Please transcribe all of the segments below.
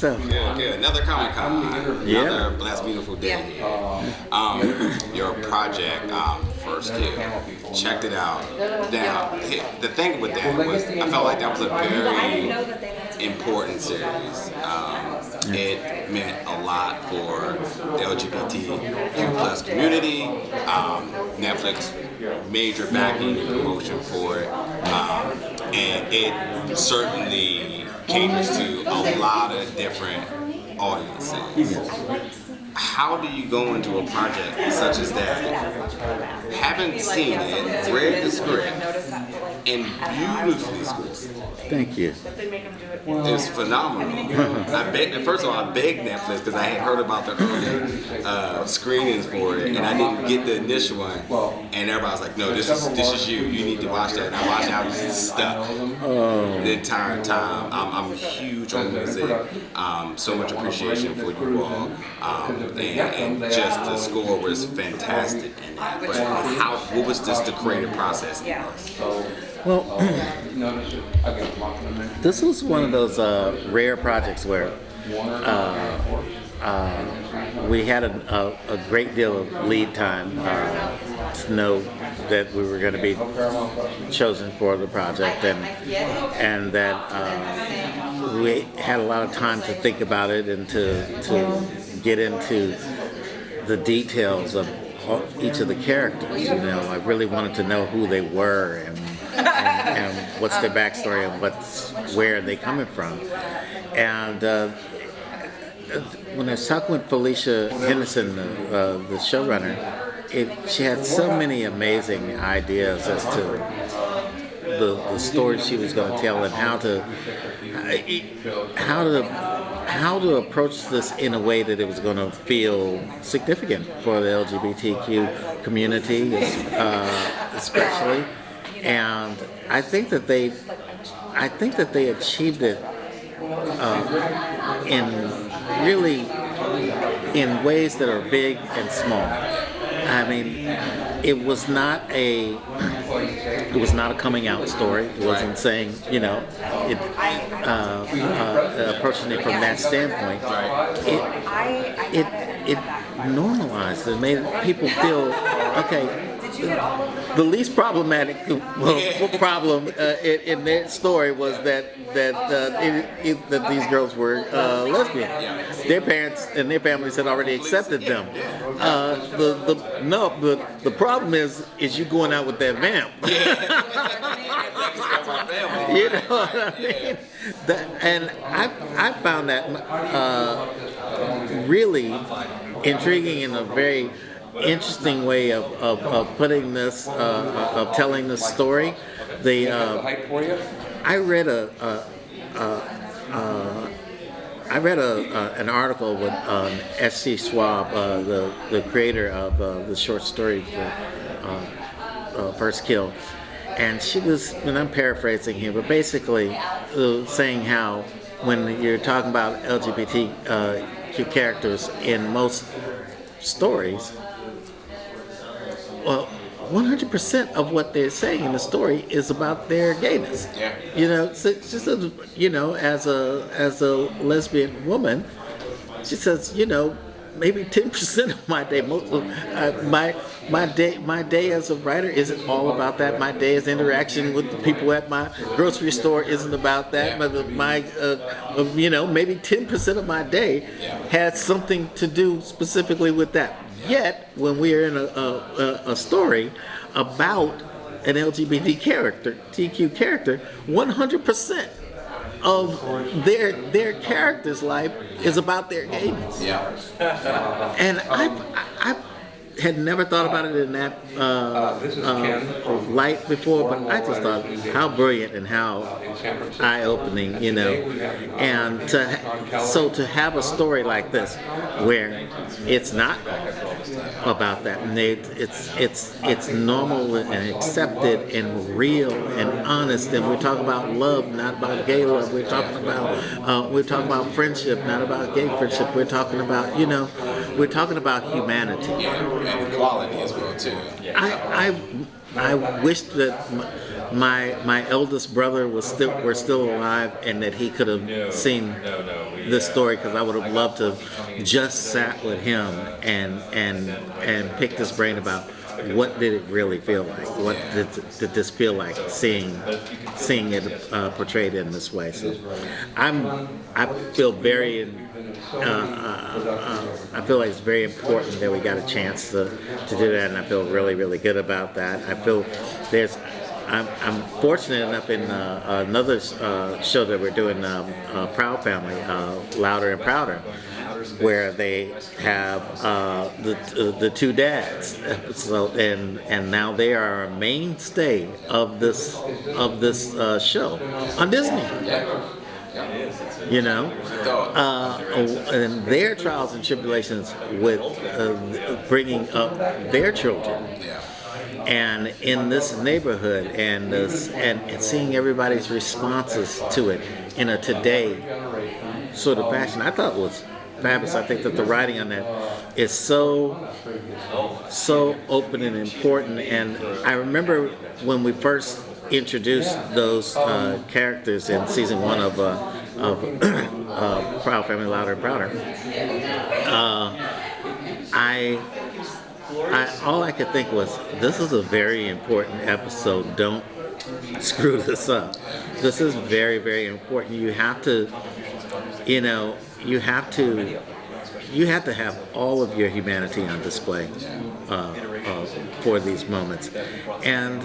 yourself? Good. Another Comic Con. Yeah. Another blessed, beautiful day. Your project, First Kill. Checked it out. Now, the thing with that was, I felt like that was a very important series. It meant a lot for the LGBTQ plus community. Netflix major backing and promotion for it, and it certainly caters to a lot of different audiences. How do you go into a project such as that, haven't seen it, read the script, and beautifully scripted? Thank you. It's phenomenal. First of all, I begged Netflix because I had heard about the early screenings for it, and I didn't get the initial one. And everybody was like, "No, this is you. You need to watch that." And I watched it. I was stuck the entire time. I'm huge on music. So much appreciation for you all, and just the score was fantastic in that. But what was just the creative process? Well, this was one of those rare projects where we had a great deal of lead time to know that we were going to be chosen for the project, and that we had a lot of time to think about it and to get into the details of each of the characters. You know, I really wanted to know who they were and what's their backstory and where are they coming from. And when I was talking with Felicia Henderson, the showrunner, she had so many amazing ideas as to the story she was going to tell and how to approach this in a way that it was going to feel significant for the LGBTQ community, especially. And I think that they achieved it in ways that are big and small. I mean, it was not a coming out story. It wasn't saying, approaching it from that standpoint. It normalized. It made people feel okay. The least problematic problem in their story was that these girls were lesbian. Their parents and their families had already accepted them. The problem is you going out with that vamp. You know what I mean? And I found that really intriguing in a very interesting way of putting this, of telling this story. I read an article with S.C. Schwab, the creator of the short story First Kill, and she was, and I'm paraphrasing here, but basically saying how when you're talking about LGBTQ characters in most stories, well, 100% of what they're saying in the story is about their gayness. Yeah. You know, so she says, as a lesbian woman, she says, maybe 10% of my day, my day as a writer isn't all about that. My day as interaction with the people at my grocery store isn't about that. But maybe 10% of my day has something to do specifically with that. Yet, when we are in a story about an LGBT TQ character, 100% of their character's life is about their gayness. Yeah. And I had never thought about it in that light before, but I just thought how brilliant and how eye-opening, and to have a story like this where it's not about that, and it's normal and accepted and real and honest, and we're talking about love, not about gay love. We're talking about friendship, not about gay friendship. We're talking about humanity. And equality as well too. I wish that my eldest brother were still alive, and that he could have seen this story, because I would have loved to just sat with him and picked his brain about what did it really feel like. What did this feel like seeing it portrayed in this way? So I feel very. I feel like it's very important that we got a chance to do that, and I feel really, really good about that. I feel I'm fortunate enough in another show that we're doing, Proud Family, Louder and Prouder, where they have the two dads. So and now they are a mainstay of this show on Disney. You know, and their trials and tribulations with bringing up their children, and in this neighborhood, and seeing everybody's responses to it in a today sort of fashion, I thought was fabulous. I think that the writing on that is so open and important. And I remember when we first introduced those characters in season 1 of Proud Family, Louder and Prouder. All I could think was, this is a very important episode. Don't screw this up. This is very, very important. You have to, you have to have all of your humanity on display for these moments, and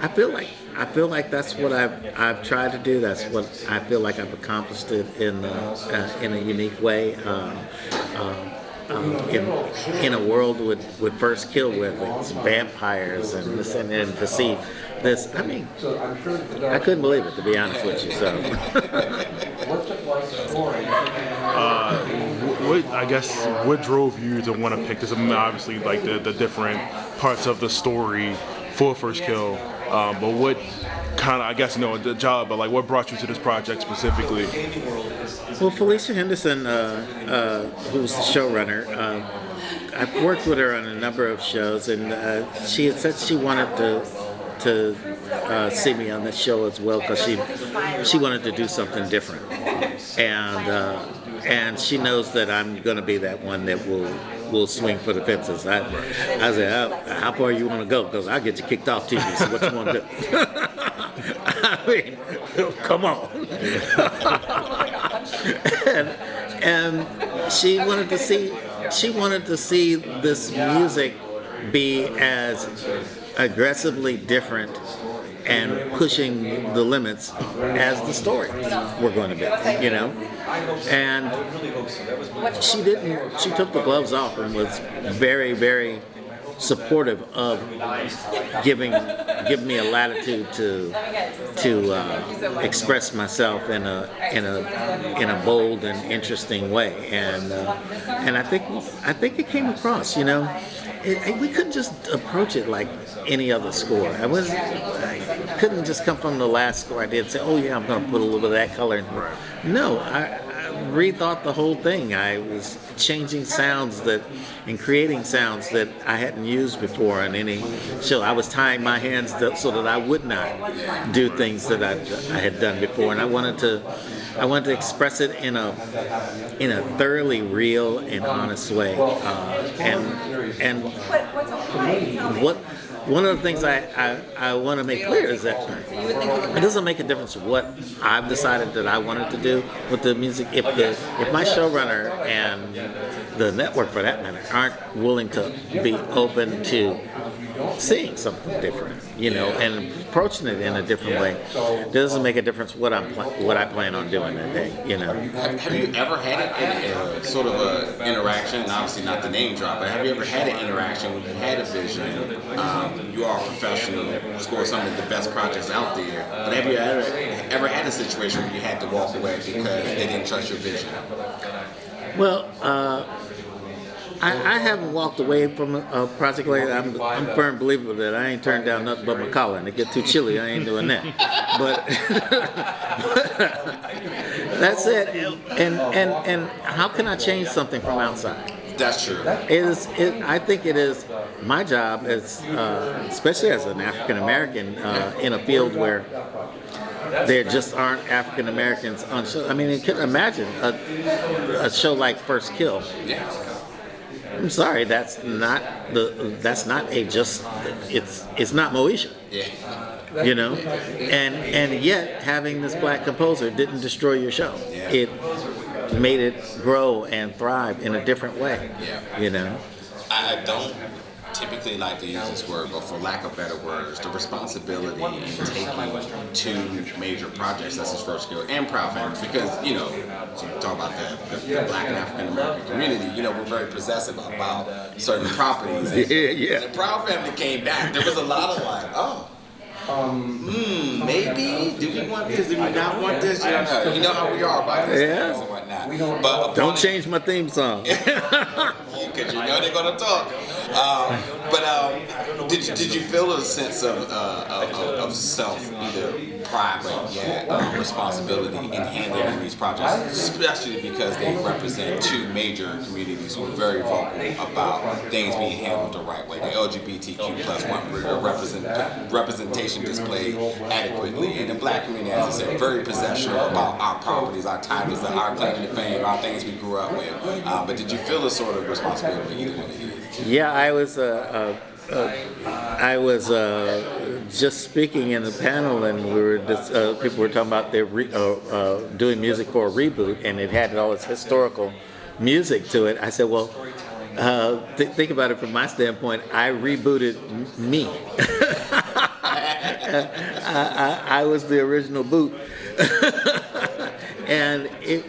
I feel like that's what I've tried to do. That's what I feel like I've accomplished it in a unique way. In a world with First Kill, with it's vampires and this, and to see this, I mean, I couldn't believe it, to be honest with you. So. What drove you to want to pick this? I mean, obviously, like the different parts of the story for First Kill, but what kind of, the job, but like what brought you to this project specifically? Well, Felicia Henderson, who's the showrunner, I've worked with her on a number of shows, and she had said she wanted to see me on this show as well, because she wanted to do something different, and she knows that I'm going to be that one that will swing for the fences. I said, how far you want to go? Because I'll get you kicked off TV. So what you want to do? I mean, come on. and she wanted to see this music be as aggressively different and pushing the limits as the story were going to be, And she didn't. She took the gloves off and was very, very supportive of giving me a latitude to express myself in a bold and interesting way, and I think it came across. We couldn't just approach it like any other score. I couldn't just come from the last score I did and say, oh yeah, I'm going to put a little bit of that color in. No, I rethought the whole thing. I was changing sounds and creating sounds that I hadn't used before in any show. I was tying my hands so that I would not do things that I had done before, and I wanted to express it in a thoroughly real and honest way. One of the things I want to make clear is that it doesn't make a difference what I've decided that I wanted to do with the music. If my showrunner and the network, for that matter, aren't willing to be open to seeing something different, and approaching it in a different way, it doesn't make a difference what I plan on doing that day, Have you ever had sort of an interaction, and obviously not the name drop, but have you ever had an interaction when you had a vision? You are a professional, score some of the best projects out there, but have you ever had a situation where you had to walk away because they didn't trust your vision? Well, I haven't walked away from a project like that. I'm a firm believer that I ain't turned down nothing but my collar, and it get too chilly, I ain't doing that. But that's it. And how can I change something from outside? That's true. I think it is my job is, especially as an African American in a field where there just aren't African Americans on show. I mean, you can imagine a show like First Kill. Yeah. I'm sorry, that's not it's not Moesha. Yeah. You know, and yet having this black composer didn't destroy your show. Yeah. It made it grow and thrive in a different way. Yeah. You know. I don't typically like to use this word, but for lack of better words, the responsibility in taking two major projects, that's his First Kill and Proud Family, because, you know, so you talk about the black and African American community, you know, we're very possessive about certain properties. And Yeah. when the Proud Family came back, there was a lot of like, maybe? Do we want this? Do we not want this? You know, how we are about these things and whatnot. But Don't change my theme song. because you know they're gonna talk. Did you feel a sense of self, either pride, but responsibility in handling these projects, especially because they represent two major communities who are very vocal about things being handled the right way. The LGBTQ plus representation displayed adequately, and the black community, as I said, very possessional about our properties, our titles, our claim to fame, our things we grew up with. But did you feel a sort of responsibility either one of you? Yeah, I was just speaking in the panel, and people were talking about their doing music for a reboot, and it had all this historical music to it. I said, well, think about it from my standpoint. I rebooted me. I was the original boot, and it,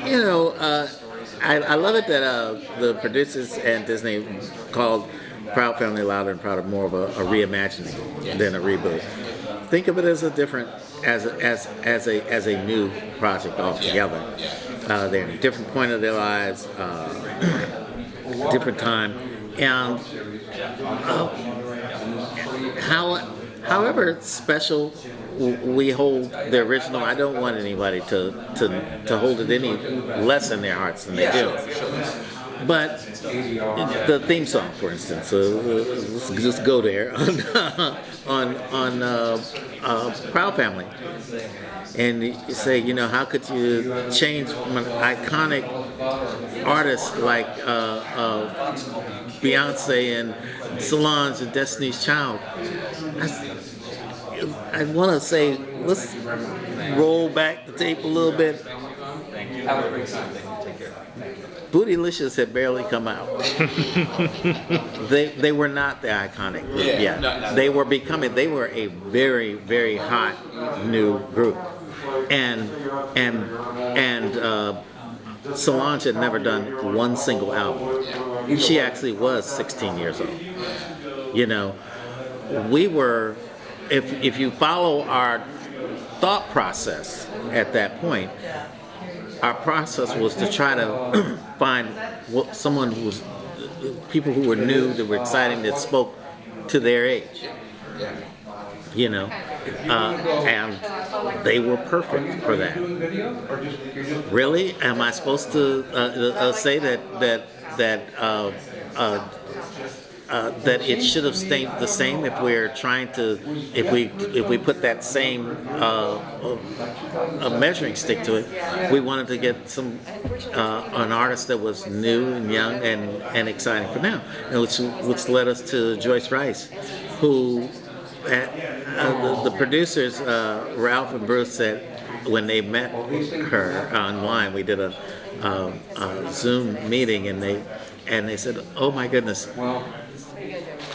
you know. I love it that the producers and Disney called Proud Family Louder and Prouder more of a reimagining than a reboot. Think of it as a different, as a new project altogether. They're in a different point of their lives, different time, and however special we hold the original, I don't want anybody to hold it any less in their hearts than they do. But the theme song, for instance, let's just go there on Proud Family, and you say, you know, how could you change from an iconic artist like Beyonce and Solange and Destiny's Child? I want to say, let's roll back the tape a little bit. Bootylicious had barely come out. They were not the iconic group yet. They were a very, very hot new group. And Solange had never done one single album. She actually was 16 years old. You know, we were, if you follow our thought process at that point, our process was to try to find someone who was, people who were new, that were exciting, that spoke to their age. You know, and they were perfect for that. Really? Am I supposed to say that it should have stayed the same if we're trying to, if we put that same a measuring stick to it? We wanted to get some an artist that was new and young and exciting for now, and which led us to Joyce Rice, who the producers Ralph and Bruce said when they met her online, we did a Zoom meeting, and they said, "Oh my goodness,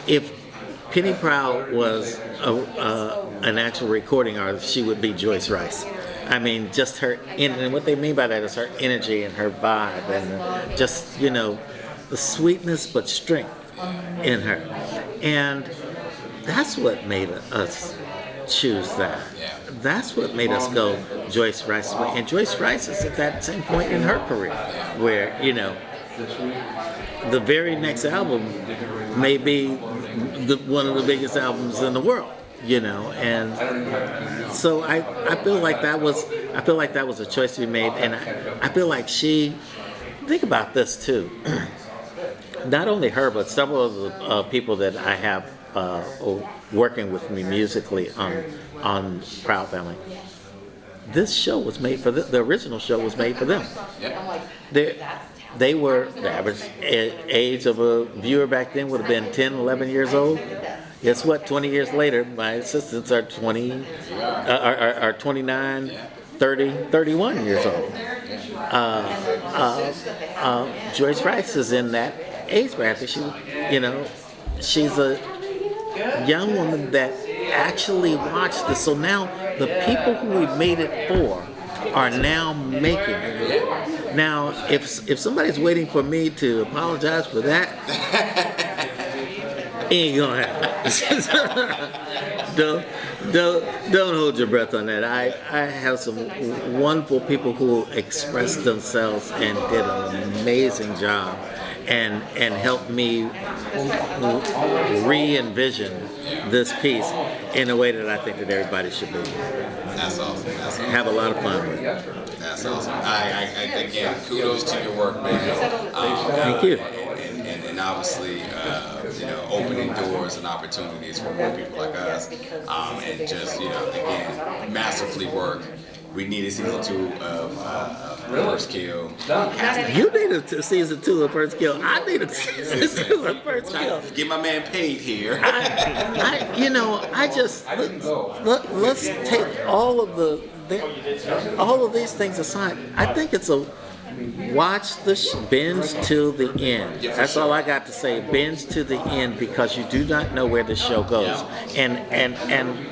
if Penny Proud was an actual recording artist, she would be Joyce Rice." I mean, just her, and what they mean by that is her energy and her vibe, and just, you know, the sweetness but strength in her, and that's what made us choose that. That's what made us go Joyce Rice's way. And Joyce Rice is at that same point in her career where, you know, the very next album may be one of the biggest albums in the world, you know. And so I feel like that was a choice to be made. And I feel like think about this too. not only her, but several of the people that I have working with me musically on Proud Family. This show was made for the original show was made for them. They were, the average age of a viewer back then would have been 10, 11 years old. Guess what? 20 years later, my assistants are 29, 30, 31 years old. Joyce Rice is in that age bracket. She's a young woman that actually watched this. So now the people who we made it for are now making it. Now, if somebody's waiting for me to apologize for that, ain't gonna happen. Don't hold your breath on that. I have some wonderful people who expressed themselves and did an amazing job and helped me re-envision this piece in a way that I think that everybody should be. That's awesome. That's awesome. Have a lot of fun with it. That's awesome. Again, kudos to your work, man. Thank you. And obviously, opening doors and opportunities for more people like us. And just, again, masterfully work. We need a season 2 of First Kill. You need a season 2 of First Kill. I need a season 2 of First Kill. Get my man paid here. Let's take all of these things aside. I think it's a watch the binge till the end. That's all I got to say. Binge to the end, because you do not know where the show goes. And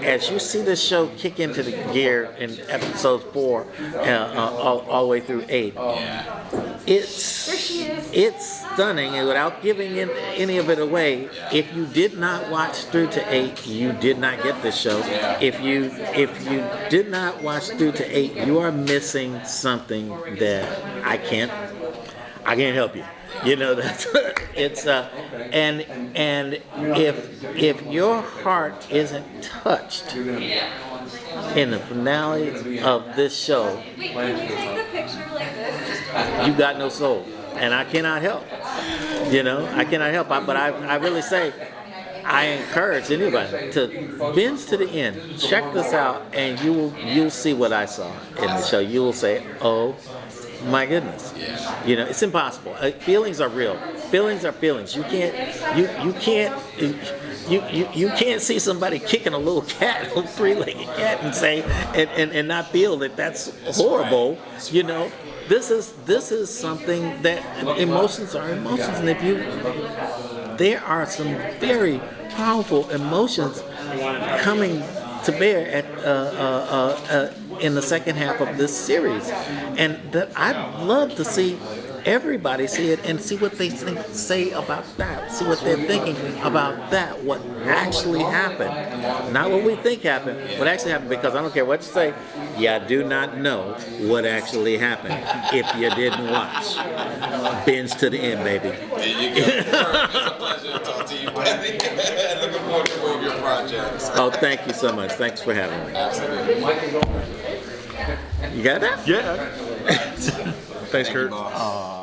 as you see this show kick into the gear in episode 4, all the way through 8, it's stunning. And without giving any of it away, if you did not watch through to 8, you did not get this show. If you did not watch through to 8, you are missing something that I can't help you. That's it's and if your heart isn't touched in the finale of this show, you got no soul, and I cannot help. I cannot help. But I really say, I encourage anybody to binge to the end. Check this out, and you'll see what I saw in the show. You will say, "Oh my goodness!" It's impossible. Feelings are real. Feelings are feelings. You can't see somebody kicking a little cat, a 3-legged cat, and say and not feel that that's horrible. This is something that emotions are emotions, and there are some very powerful emotions coming to bear in the second half of this series, and that I'd love to see everybody see it and see what they say about that, see what they're thinking about that, what actually happened, not what we think happened, what actually happened, because I don't care what you say, you do not know what actually happened if you didn't watch. Binge to the end, baby. There you go. It's a pleasure to talk to you, buddy. Looking forward to more of your projects. Oh, thank you so much. Thanks for having me. Absolutely. You got that? Yeah. Thanks, Kurt. Boss.